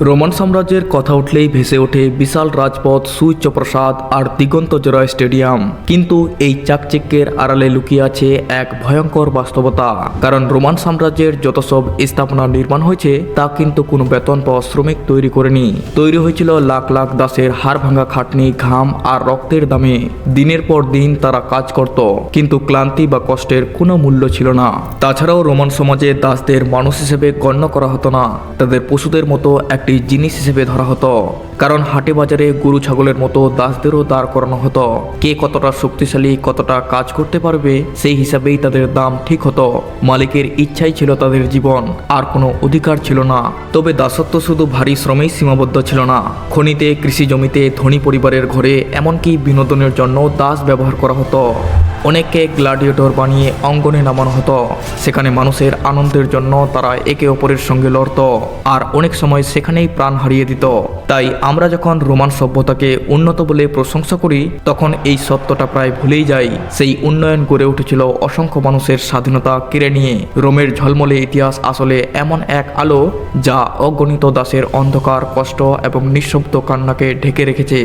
Roman সাম্রাজ্যের কথা উঠলেই ভেসে ওঠে বিশাল রাজপথ, সুউচ্চ প্রাসাদ আর দিগন্তজোড়া স্টেডিয়াম। কিন্তু এই চাকচিক্যের আড়ালে লুকিয়ে আছে এক ভয়ঙ্কর বাস্তবতা। কারণ রোমান সাম্রাজ্যের যত সব স্থাপনা নির্মাণ হয়েছে তা কিন্তু কোনো বেতন পাওয়া শ্রমিক তৈরি করেনি। তৈরি হয়েছিল লাখ লাখ দাসের হাড় ভাঙা খাটনি, ঘাম আর রক্তের দামে। দিনের পর দিন তারা কাজ করত, কিন্তু ক্লান্তি বা কষ্টের কোনো মূল্য ছিল না। তাছাড়াও রোমান সমাজে দাসদের মানুষ হিসেবে গণ্য করা হতো না, তাদের পশুদের মতো একটি জিনিস হিসেবে ধরা হতো। কারণ হাটে বাজারে গরু ছাগলের মতো দাসদেরও দাঁড় করানো হতো। কে কতটা শক্তিশালী, কতটা কাজ করতে পারবে সেই হিসাবেই তাদের দাম ঠিক হতো। মালিকের ইচ্ছাই ছিল তাদের জীবন, আর কোনো অধিকার ছিল না। তবে দাসত্ব শুধু ভারী শ্রমেই সীমাবদ্ধ ছিল না। খনিতে, কৃষি জমিতে, ধনী পরিবারের ঘরে, এমনকি বিনোদনের জন্য দাস ব্যবহার করা হতো। অনেককে গ্ল্যাডিয়েটর বানিয়ে অঙ্গনে নামানো হতো। সেখানে মানুষের আনন্দের জন্য তারা একে অপরের সঙ্গে লড়ত, আর অনেক সময় সেখানেই প্রাণ হারিয়ে দিত। তাই আমরা যখন রোমান সভ্যতাকে উন্নত বলে প্রশংসা করি, তখন এই সত্যটা প্রায় ভুলেই যাই। সেই উন্নয়ন গড়ে উঠেছিল অসংখ্য মানুষের স্বাধীনতা কেড়ে নিয়ে। রোমের ঝলমলে ইতিহাস আসলে এমন এক আলো যা অগণিত দাসের অন্ধকার, কষ্ট এবং নিঃশব্দ কান্নাকে ঢেকে রেখেছে।